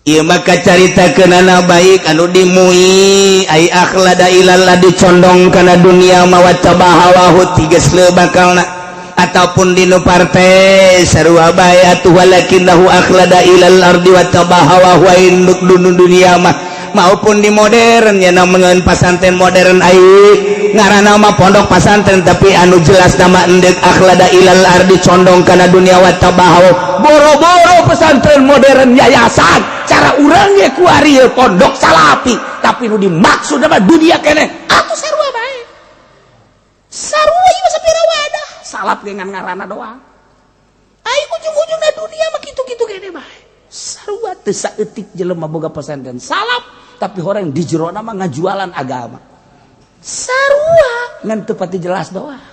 ieu maka caritakeunana baik anu dimui ai akhlada ilallah dicondong kana dunia mawattabahawahu tigeus leu bakalna ataupun dinu partai sarua bae atuh walakinahu akhlada ilal ardi wattabahawahu induk dunia mah maupun di modern ya namungan pasantren modern ai ngaranna mah pondok pasantren tapi anu jelas nama endek akhlada ilal ardi condong kana dunia wattabahawahu boro-boro pesantren modern yayasan cara urang ge ku ari pondok salapi tapi nu dimaksud mah dunia keneh atuh sarua bae sarua ieu sapira wadah salap dengan ngaranna doang ai ujung-ujungna dunia mah kitu-kitu gede bae sarua teu saeutik jelema boga pesantren salap tapi orang di jerona mah ngajualan agama sarua ngan teu pati jelas doang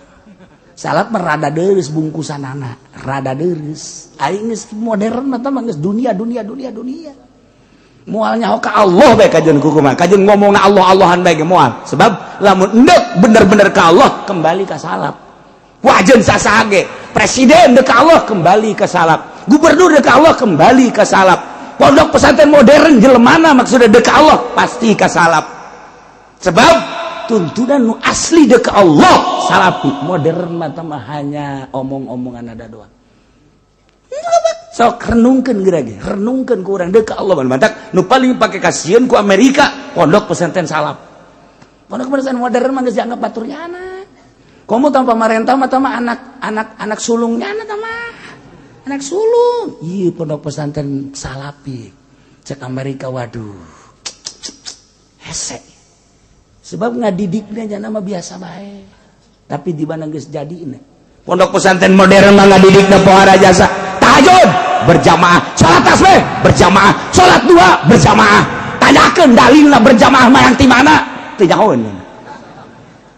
salap mah rada deureus bungkusanana rada deureus ai geus modern mah tah geus dunia moal nyaho ka Allah bae kajeun kumaha kajeun ngomongna Allah-Allahan bae ge moal sebab lamun endek bener-bener ka Allah kembali ka salap wajen sasage presiden dek Allah kembali ke salap gubernur dek Allah kembali ke salap pondok pesantren modern jelemana maksudnya dek Allah pasti ke salap sebab tuntunan nu asli dek Allah salapi modern mata mah hanya omong-omongan ada doang sok renungkeun geura ge renungkeun ku urang dek Allah mantak nu paling pake kasieun ku Amerika pondok pesantren salap pondok pesantren modern mah geus dianggap baturnyana kamu tanpa pemerintah mah anak sulungnya anak sulung iya pondok pesantren salapi cek Amerika waduh hese sebab ngadidiknya jangan mah biasa bae tapi di mana geus jadina pondok pesantren modern mah ngadidikna pohara jasa tahajud berjamaah salat tasbih berjamaah salat dua berjamaah tanyakeun dalilna berjamaah mah yang ti mana teu nyahoeun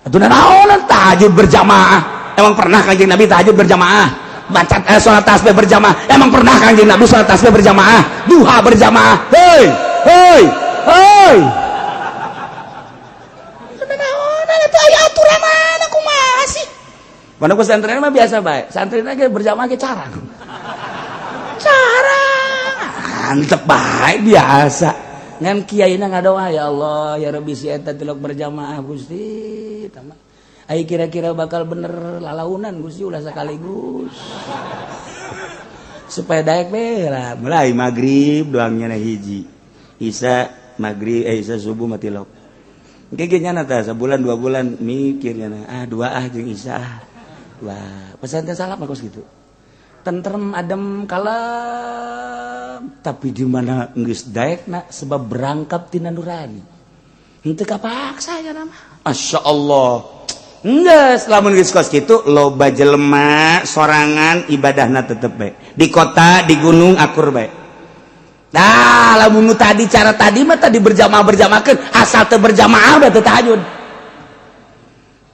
atuh naon tahajud berjamaah emang pernah kanjeng Nabi tahajud berjamaah baca salat tasbih berjamaah emang pernah kanjeng Nabi salat tasbih berjamaah duha berjamaah hei naon atuh aya aturan mana kumaha sih pondok pesantren mah biasa bae santrin ge berjamaah ge carang antep bae biasa ngan kiaina ngadoa ya Allah ya Rabbi si eta tilok berjamaah Gusti tama ai kira-kira bakal bener lalaunan Gusti ulah sakaligus supaya daek bae lah mulai magrib doangnya na hiji isya magrib isya subuh mah tilok engke ge nyana tah sabulan 2 bulan mikirnya dua jeung isya wah pesantren salap mah kitu tentrem adem kalem tapi di mana geus daekna sebab berangkap tina nurani henteu kapaksa ya nama masyaallah geus lamun geus kos kitu loba jelema sorangan ibadahna tetep bae di kota di gunung akur bae dah lamun tadi cara tadi mah tadi berjamaah-berjamaahkeun asal teu berjamaah da teu tahajud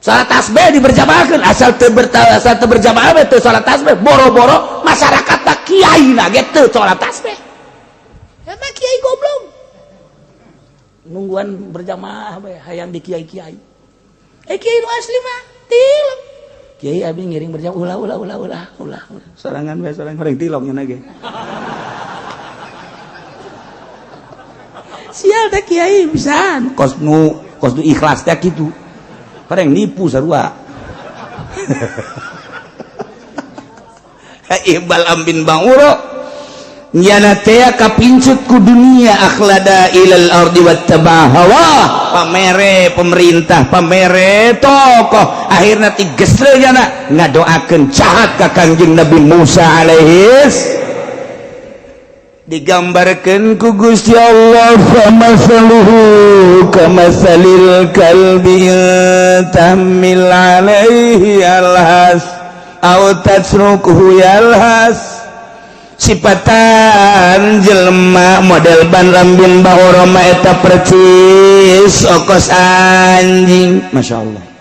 salat tasbih diberjamaahkeun asal teu berjamaah teu salat tasbih boro-boro masyarakat tak kiaina ge teu salat tasbih emang kiai goblok nungguan berjamaah bae hayang di kiai-kiai kiai nu asli mah tilok kiai abi ngiring berjamaah ulah sorangan bae sorangan horeng tilok nya ge sial teh kiai pisan kos nu ikhlas teh kitu orang nipu sarua Iqbal Ambin Banguro nyana teh kapincut ku dunia akhlada ilal ardi wattabahawa pamere pemerintah pamere tokoh akhirna tigesle nyana ngadoakeun jahat ka Kangjeng Nabi Musa alaihis digambarkan ku Gusti Allah famasaluhu kamasalil kalbi tahmil alaihi alhas au tatsrukuhu yalhas sifatan jelema model ban lambin bahora ma eta percis okos anjing masyaallah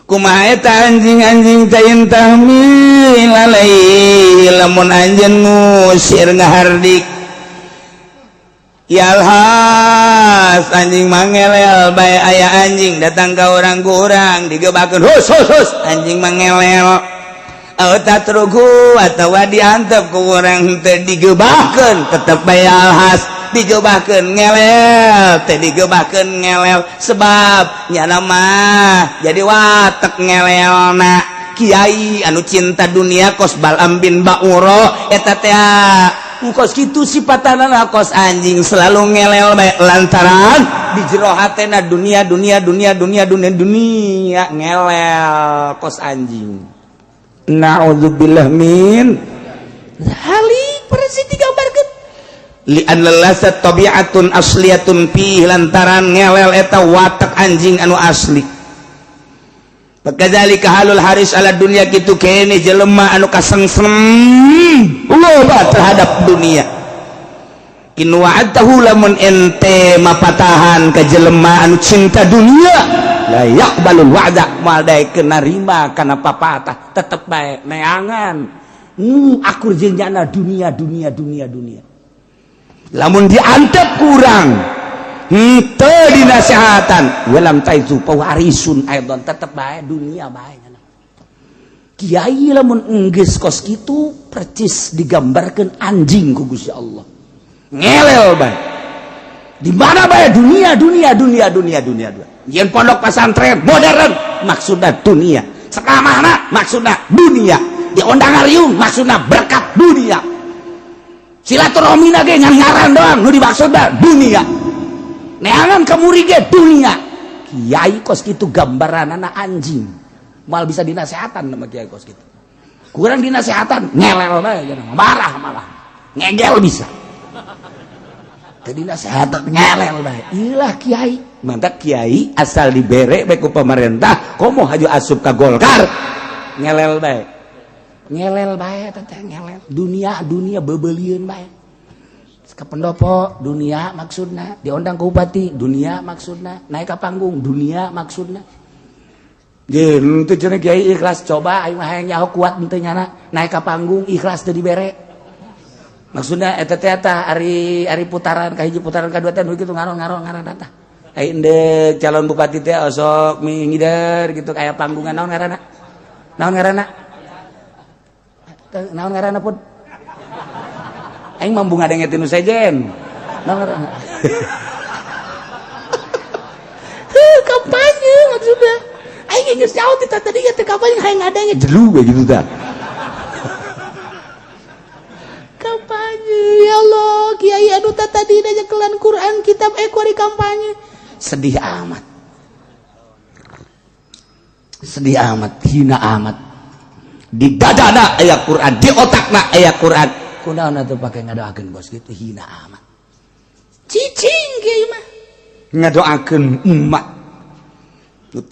kumaha eta anjing-anjing tayin tahmil alaihi lamun anjeun ngusir ngahardik yalhas anjing mangelel bae aya anjing datang ka urang-urang digebakeun hus anjing mangelel tatrugu atawa diantep ku urang teu digebahkeun tetep bae alhas digebahkeun ngelel teu digebahkeun ngelel sebab nyana mah jadi watek ngelelna kiai anu cinta dunia kos Bal'am bin Ba'uro eta teh kos kitu sipatanana kos anjing selalu ngelel bae lantaran di jero hatena dunia ngelel kos anjing. Na'udzubillah min halik persi digambarkeun li anna lasat tabi'atun asliyatun fi lantaran ngelel eta watak anjing anu asli. Pakadzalika halul haris ala dunya kitu kene jelema anu kasengsem loba terhadap dunia. In wa'atahu lamun ente mapatahan ka jelema anu cinta dunia la yaqbalul wa'da maldae narima kana papatah tetep bae neangan akur jeung nyana dunia lamun diantep kurang teu dinasehatan walam taizu pawarisun aidon tetep bae dunia bae nyana kiai lamun enggeus kos kitu percis digambarkeun anjing ku Gusti Allah ngelel bae di mana bae dunia yen pondok pesantren modern maksudna dunia sekamahna maksudna dunia di ondang ariung maksudna berkat dunia silaturahmina ge ngaran doang nu dimaksudna dunia neangan ka murid ge dunia kiai kos kitu gambaranana anjing mal bisa dinasehatan sama kiai kos kitu kurang dinasehatan ngelel bae marah malah ngegel bisa jadi nasihat ngelel bae ilah kiai mantap kiai asal dibere bae ku pemerintah komo haju asup ka Golkar ngelel bae teteh ngelel dunia beubeuleun bae ka pendopo dunia maksudna diondang ku bupati dunia maksudna naik ka panggung dunia maksudna jeung teu cenah kiai ikhlas coba aing mah hayang nyaho kuat henteu nyana naik ka panggung ikhlas teu dibere maksudnya eta teh ari putaran ka hiji putaran kadua teh kitu ngaron eta ai endek calon bupati teh osok ngider gitu aya panggungan naon ngaranna pun aing mambu ngadenge tinu sejen naon ngaranna kampanye maksudnya aing geus nyaho ti tadi teh kampanye hayang ngadenge jelu we gitu tah kampanye ya Allah kiai anu tadi nyakelan Quran kitab kuari kampanye sedih amat hina amat di dadana aya Quran di otakna aya Quran kunaon atuh pake ngadoakeun bos kitu hina amat cicing kiai mah ngadoakeun umat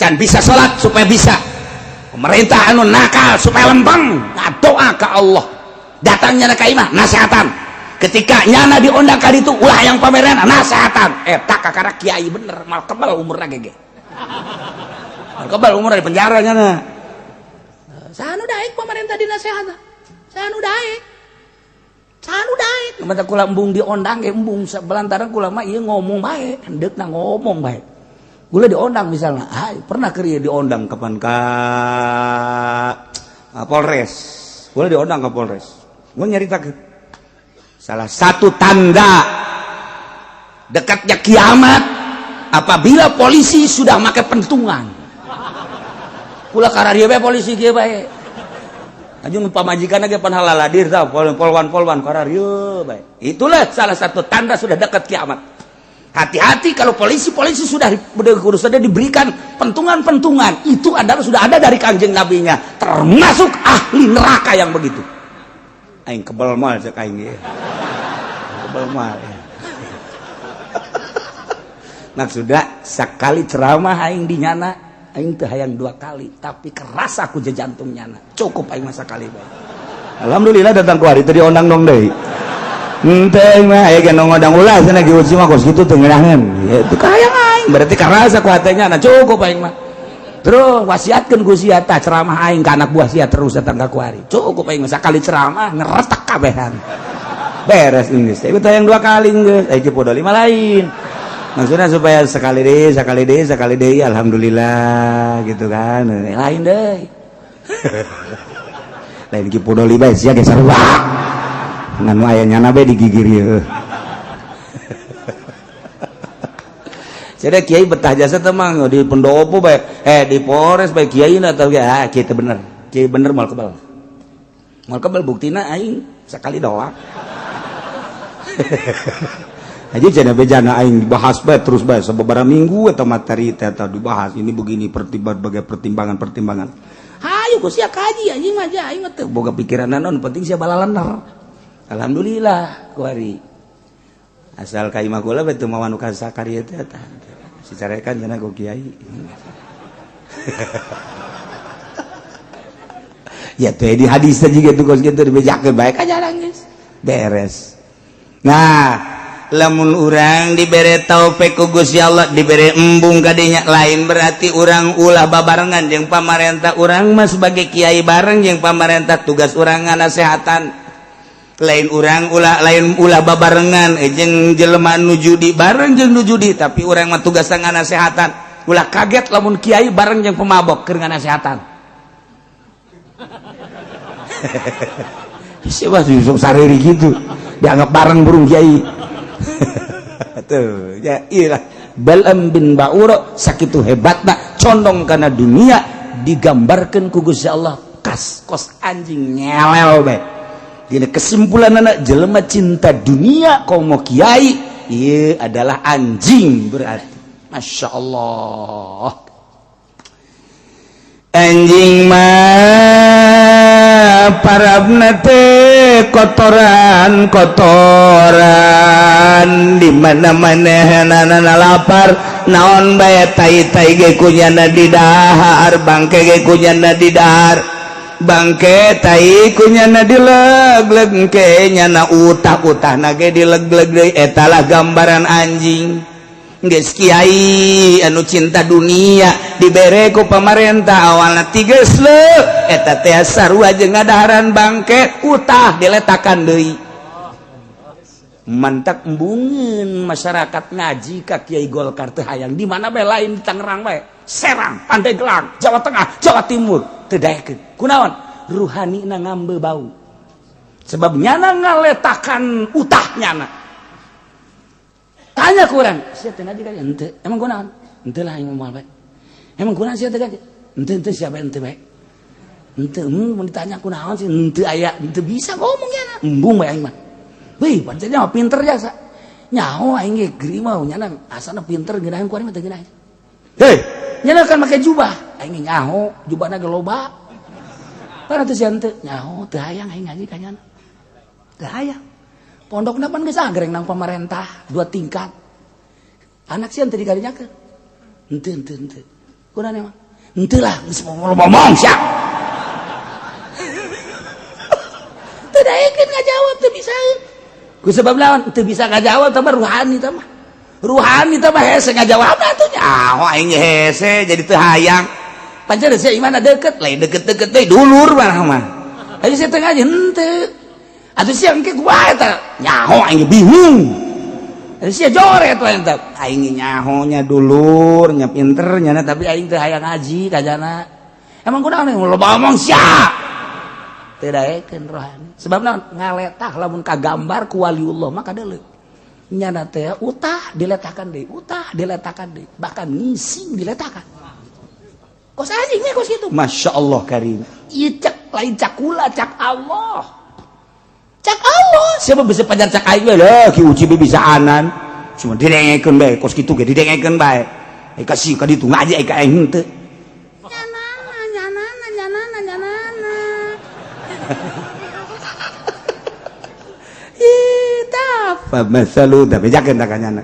can bisa salat supaya bisa pemerintah anu nakal supaya lempeng ngadoa ka Allah datangnya ka imah nasihatan ketika nyana diundang ka ditu ulah yang pameran nasihatan eta kakara kiai bener mal kebal umurna gege mal kebal umurna di penjara nyana sanu daek pemerintah dinasihatan sanu daek mata kula embung diondang ge embung belantaran kula mah ieu ngomong bae hendeukna ngomong bae kula diondang misalnya pernah keur ieu diondang kapan ka Polres kula diondang ka Polres gua nyaritakeun salah satu tanda dekatnya kiamat apabila polisi sudah make pentungan kula kararieu bae polisi kieu bae ajung pamajikanna ge pan halaladir tah polwan kararieu bae itulah salah satu tanda sudah dekat kiamat hati-hati kalau polisi sudah diberikan pentungan itu adalah sudah ada dari kanjeng nabinya termasuk ahli neraka yang begitu aing kebal mal cek aing ge kebal mal maksudna sakali ceramah aing di nyana aing teu hayang 2 kali tapi kerasa ku jantung nyana cukup aing masa kali bae alhamdulillah datang ku hari teu diondang dong deui henteu mah aya ge ngodang ulah cenah ge uji mah kos kitu teu ngeunahkeun ya teu kahayang aing berarti kerasa ku hate nyana cukup aing mah terus wasiatkeun ku sia tah ceramah aing ka anak buah sia terus datang ka kuari cukup aing sakali ceramah ngeretek kabehan beres geus teh tayang 2 kali geus aya podo 5 lain maksudnya supaya sekali deui alhamdulillah gitu kan lain deui lain Ki Podoli bae sia ge sarua ngan aya nyana bae digigir ieu jadi kiai betah jasa temang di pendopo bae di Polres bae kiai na tau ge kiai teh bener kiai bener moal kebal buktina aing sekali doang aja jana bejana aing dibahas bae terus bae sababaraha minggu eta materi teh dibahas ini begini pertimbangan hayu ku sia kaji anjing mah aing teh boga pikiran naon penting sia balalanar alhamdulillah kuari asal ka imah kula bae teu mawan ka sakarya teh sicarekan cenah ku kiai ya teh di hadis teh juga tuh kos kitu dibejakeun bae ka jarang geus beres nah lamun urang dibere taufik ku Gusti Allah dibere embung kadinya lain berarti urang ulah babarengan jeung pamarentah urang mah sebagai kiai bareng jeung pamarentah tugas urang ngasehatan lain urang ulah babarengan jeung jelema nu judi bareng jeung nu judi tapi urang mah tugas ngasehatan ulah kaget lamun kiai bareng jeung pemabok keur ngasehatan siapa sih sariri gitu dianggap bareng burung kiai tuh ya ilah Bal'am bin Ba'ura sakitu hebatna condong kana dunia digambarkeun ku Gusti Allah kos anjing ngelel bae dina kesimpulanna jelema cinta dunia komo kiai ieu adalah anjing berarti masyaallah anjing mah parabna teh kotoran di mana-mana lapar naon bae tai-tai ge kunyana di dahar bangke ge kunyana di dahar bangke tai kunyana dilegleg ke nyana utah-utahna ge dilegleg deui eta lah gambaran anjing geus kiai anu cinta dunia dibere ku pamarentah awalna tigeus leuh eta teh sarua jeung ngadaharan bangke utah diletakan deui mantak embungeun masyarakat ngaji ka Kiai Golkar teh hayang di mana bae lain di Tangerang bae Serang Pandeglang Jawa Tengah Jawa Timur teu daekeun kunaon ruhanina ngambe bau sebab nyana ngaletakan utah nyana tanya kurang sia teh ngaji ka henteu emang kunaon henteu lah aing moal bae emang kunaon sia teh ngaji henteu siapa henteu bae henteu mun ditanya kunaon sih henteu aya henteu bisa ngomong nyana embung bae aing mah weh pancen mah pinter jasa nyaho aing ge geri mah nyana asana pinter geunaheun ku aing mah teu geunaheun hei nyana kan make jubah aing nyaho jubahna ge loba para teh sia henteu nyaho teu hayang aing ngaji ka nyana teu hayang pondokna pan geus agreng nang pamarentah 2 tingkat anak sieun teu dikarinyakeun henteu kunaon emang henteu lah geus ngomong sia teu daekeun ngajawab teu bisaeun ku sebab lawan teu bisa ngajawab teh ruhani teh mah hese ngajawab atuh nyaho aing hese jadi teu hayang pancen sia imana deukeut lain deukeut teh dulur mah aya sia teu ngaji henteu atuh sia engke gua eta nyaho aing bingung atuh sia joret we teh aing nyaho nya dulur nya pinter nya tapi aing teu hayang ngaji kajana emang kunaon loba omong sia teu daekeun rohani sebab naon ngaletah lamun kagambar ku waliullah maka deuleu nyana teh utah diletakan deui bahkan ngising diletakan kos anjing we kos kitu masyaallah karim ieu cak lain cak kula cak Allah siapa bisa pajar cak aing we leuh ki uji bisa anan cuma didengekeun bae kos kitu ge didengekeun bae kasih ka ditu ngaji ka aing henteu famasalu tapi jakeun tak kanyana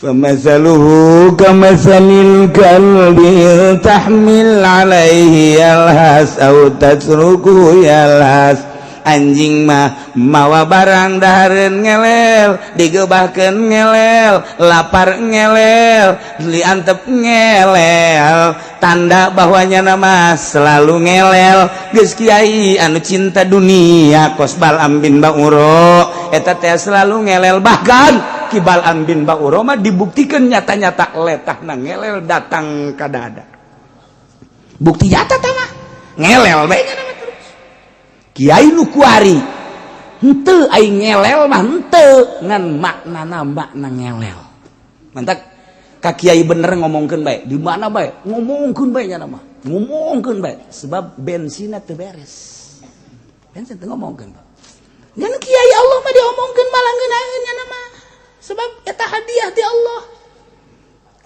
famasaluhu kamasalil kalbi tahmil alaihi yalhas au tatruku yalhas anjing mah mawa barang dahareun ngelel digeubahkeun ngelel lapar ngelel diantep ngelel tanda bahwanya nama selalu ngelel geus kiai anu cinta dunia kos Bal'am bin Ba'ura eta teh selalu ngelel bahkan ki Bal'am bin Ba'ura mah dibuktikan nyata-nyata letahna ngelel datang ka dada bukti nyata tah mah ngelel bae terus Kiai nu kuari henteu aing ngelel mah henteu ngan maknana makna ngelel. Mantak ka kiai bener ngomongkeun bae di mana bae ngomongkeun bae nya mah ngomongkeun bae sebab bensinna teu beres. Bensin teu ngomongkeun. Ngan kiai Allah mah diomongkeun malah ngeunaheun nya mah sebab eta hadiah ti Allah.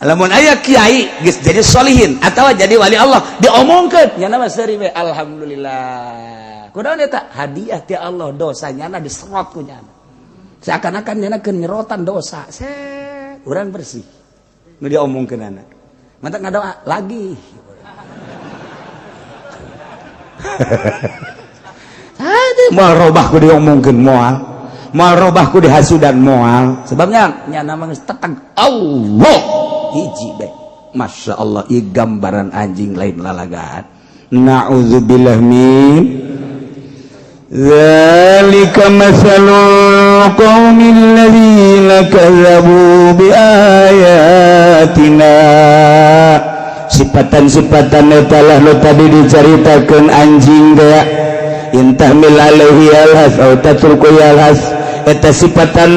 Lamun aya kiai geus jadi solihin atawa jadi wali Allah diomongkeun nya mah seuri we alhamdulillah. Kunaon eta hadiah ti Allah dosanya diserot ku nya. Seakan-akan nya keun nyerotan dosa. Urang bersih. Nu diomongkeun anak. Mantak ngadoa lagi. Moal robah ku diomongkeun moal robah ku dihasudan moal. Sebabnya nya nama geus teteg Allah hiji bae. Masya Allah ieu gambaran anjing lain lalagaan. Na'udzubillah min dzalika matsalul qaumil ladzina kadzdzabu biayatina. Sifatan-sifatan eta lah nu tadi dicaritakeun anjing teh. Intahmil alaihi alhas au tatruku alhas eta sifatan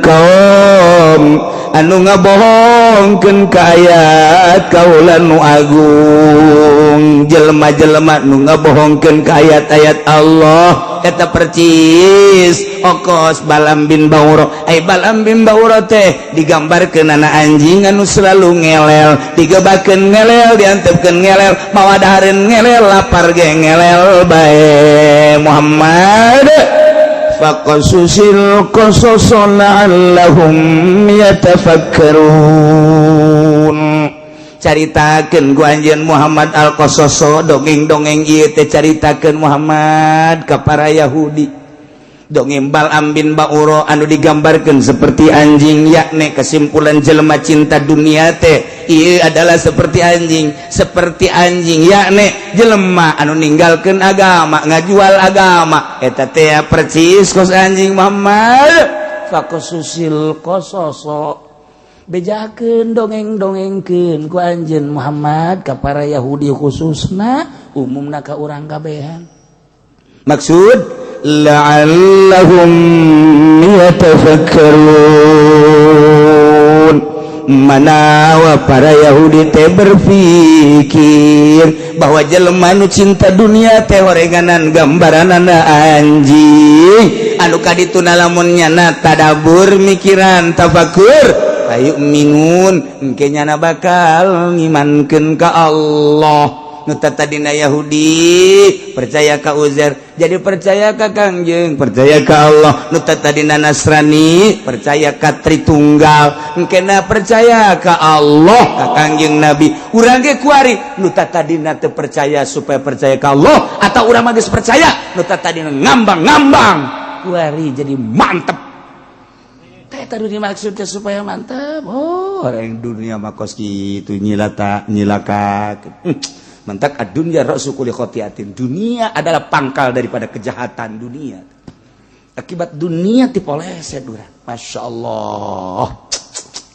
kaum anu ngabohongkeun ka ayat kaula nu agung. Jelema-jelema nu ngabohongkeun ka ayat-ayat Allah eta percis okos Balam bin Bauro. Balam bin Bauro teh digambarkeun ana anjing anu selalu ngelel, digebakeun ngelel, diantepkeun ngelel, mawa dahareun ngelel, lapar ge ngelel bae. Muhammad faqasusil qasasa la'allahum yatafakkarun. Caritakeun ku anjeun Muhammad al-qasasa dongeng-dongeng ieu teh caritakeun Muhammad ka para Yahudi. Dongeng Balam bin Bauro anu digambarkeun seperti anjing, yakni kesimpulan jelema cinta dunia teh ieu adalah seperti anjing yakni jelema anu ninggalkeun agama, ngajual agama eta teh percis kos anjing Muhammad. Faqasusil qasasa bejakeun dongeng-dongengkeun ku anjeun Muhammad ka para Yahudi khususna umumna ka urang kabehan. Maksud la'allahum yatafakkarun, manawa para Yahudi teh berpikir bahwa jelema nu cinta dunia teh horenganan gambaranana anjing anu kadituna lamun nyana tadabur mikiran tafakur ayu minun engke nyana bakal ngimankeun ka Allah. Nu tadina Yahudi percaya ka Uzair jadi percaya ka Kangjeng, percaya ka Allah. Nu tadina Nasrani percaya ka Tritunggal, engkena percaya ka Allah ka Kangjeng Nabi. Urang ge kuari nu tadina teu percaya supaya percaya ka Allah atau urang mah geus percaya nu tadina ngambang-ngambang kuari jadi mantep. Teh tadi dimaksudnya supaya mantep. Oh, orang dunia mah kos kitu nyilaka. Mantak ad-dunya ra'su kulli khati'atin. Dunia adalah pangkal daripada kejahatan dunia. Akibat dunia tipoleset urang. Masya Allah.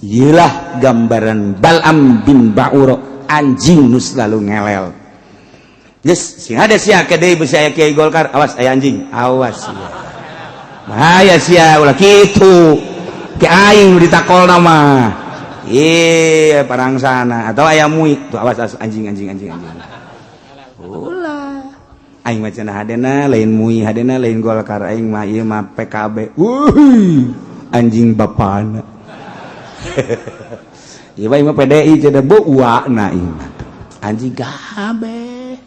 Iyalah gambaran Balam bin Bauro, anjing nu selalu ngelel. Yes, sing ada sia kedai beusi aya Kiai Golkar, awas aya anjing, awas sia. Bahaya sia ulah kitu. Ke aing ditakol nama. Iya parang sana atau ayam muik tuh awas anjing ulah aing mah cenah hadena lain mui hadena lain Golkar aing mah ieu mah PKB anjing bapana ieu mah PDI cenah buana ieu anjing gabe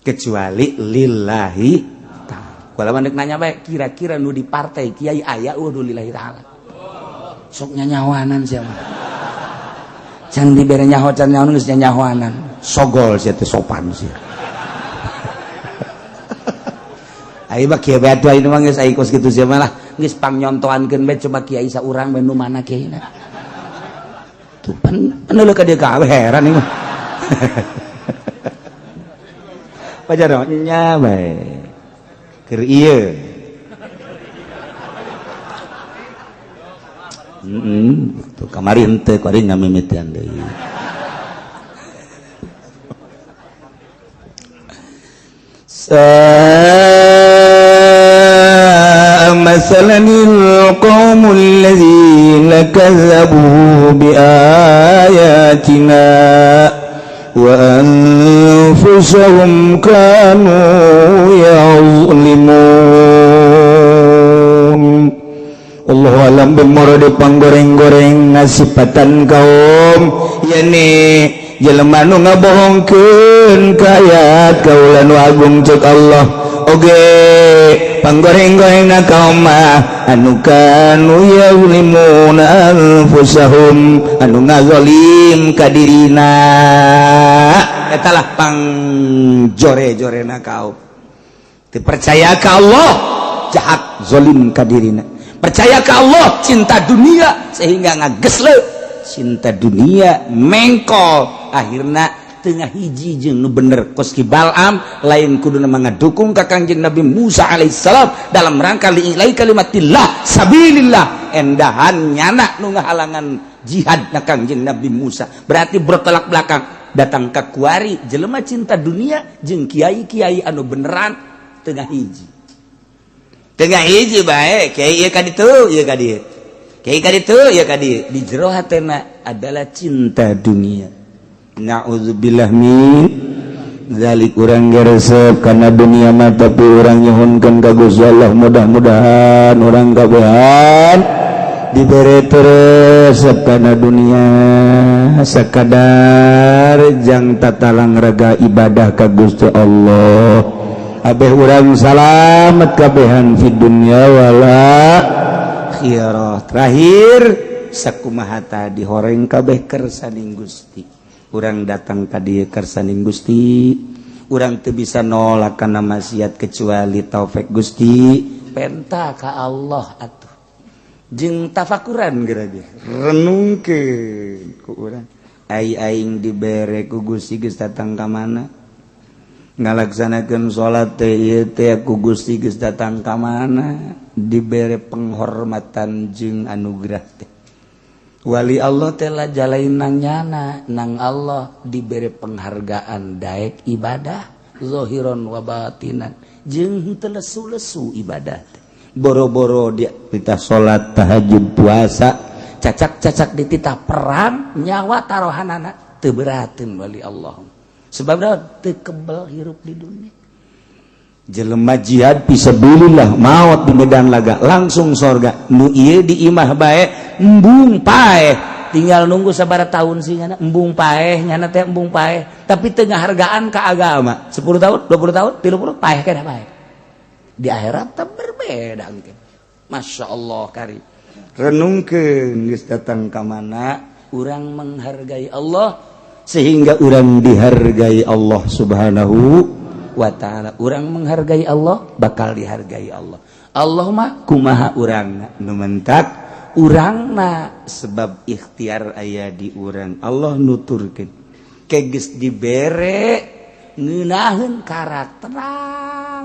kecuali lillahi ta'ala. Kalau mandek nanya bae kira-kira nu di partai kiai aya udah lillahi ta'ala sok nyanyawanan siapa can dibere nyaho can nyaho geus nyahoanan sogol sia teh sopan sia ai mah kieu bae atuh mah geus ai kos kitu sia mah lah geus pangnyontoankeun bae coba kiai saurang bae nu mana kiaina tuh paneuleuk ka dieu ka heran ieu mah pajar nya bae keur ieu tuh kemarin teh kuring ngamimitian deui. mathalanil qaumul ladzina kazzabu biayatina wa anfusahum kanu yazlimun. Allah alam bermurad panggoreng-goreng ngasipatan kaum yani jelema nu ngabohongkeun ka ayat kaula nu agung ceuk Allah oge panggoreng-gorengna kaum mah anu kanu yazlimuna anfusahum anu ngazalim ka dirina eta lah pangjore-jorena kaum teu percaya ka Allah jahat zalim ka dirina percaya ke Allah cinta dunia sehingga ngagesle cinta dunia mengkol akhirna tengah hiji jeung nu bener koski Bal'am lain kuduna mangadukung ka Kangjeng Nabi Musa alaihissalam dalam rangka li'ilai kalimatillah sabilillah endahan nyana nu ngahalangan jihad na Kangjeng Nabi Musa berarti bertolak belakang datang ka kuari jelema cinta dunia jeung kiai-kiai anu beneran tengah hiji bae kiai ieu ka ditu ieu ka dieu kiai ka ditu ieu ka dieu di jero hatena adalah cinta dunia naudzubillah min zalik urang resep kana dunia mah tapi urang nyuhunkeun ka Gusti Allah mudah-mudahan urang kabehan dibere resep kana dunia sakadar jang tatalang raga ibadah ka Gusti Allah abeh urang salamet kabehan fid dunya wala akhirah. Terakhir sakumaha tadi horeng kabeh kersaning Gusti urang datang ka dieu kersaning Gusti urang teu bisa nolak kana maksiat kecuali taufik Gusti penta ka Allah atuh jeung tafakuran geura ge renungkeun ku urang aing dibere ku Gusti geus datang ka mana ngalaksanakeun salat teh ieu teh ku Gusti geus datang ka mana dibere penghormatan jeung anugerah teh wali Allah teh lah jalain nang nyana nang Allah dibere penghargaan daek ibadah zahiran wa batinan jeung henteu lesu-lesu ibadah teh boro-boro dia titah salat tahajud puasa cacak-cacak di titah perang nyawa tarohanana teu berateun wali Allah sebab teu kebal hirup di dunia jelema jihad fisabilillah maot di medan laga langsung sorga nu ieu di imah bae embung paeh tinggal nunggu sabaraha tahun sih nyana embung paeh nyana teh embung paeh tapi teu ngahargaan ka agama 10 tahun 20 tahun 30 paeh kana paeh di akhirat teh berbeda engke masyaallah kari renungkeun geus datang ka mana urang menghargai Allah sehingga orang dihargai Allah subhanahu wa ta'ala orang menghargai Allah bakal dihargai Allah Allahumma kumaha urangna nu mentak urangna sebab ikhtiar aya di urang Allah nuturkeun kegeus dibere ngeunaheun karakter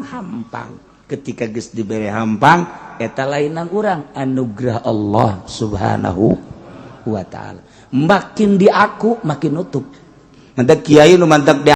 hampang ketika geus dibere hampang eta lainang urang anugerah Allah subhanahu wa ta'ala makin di aku makin nutup mantak kiai nu mantak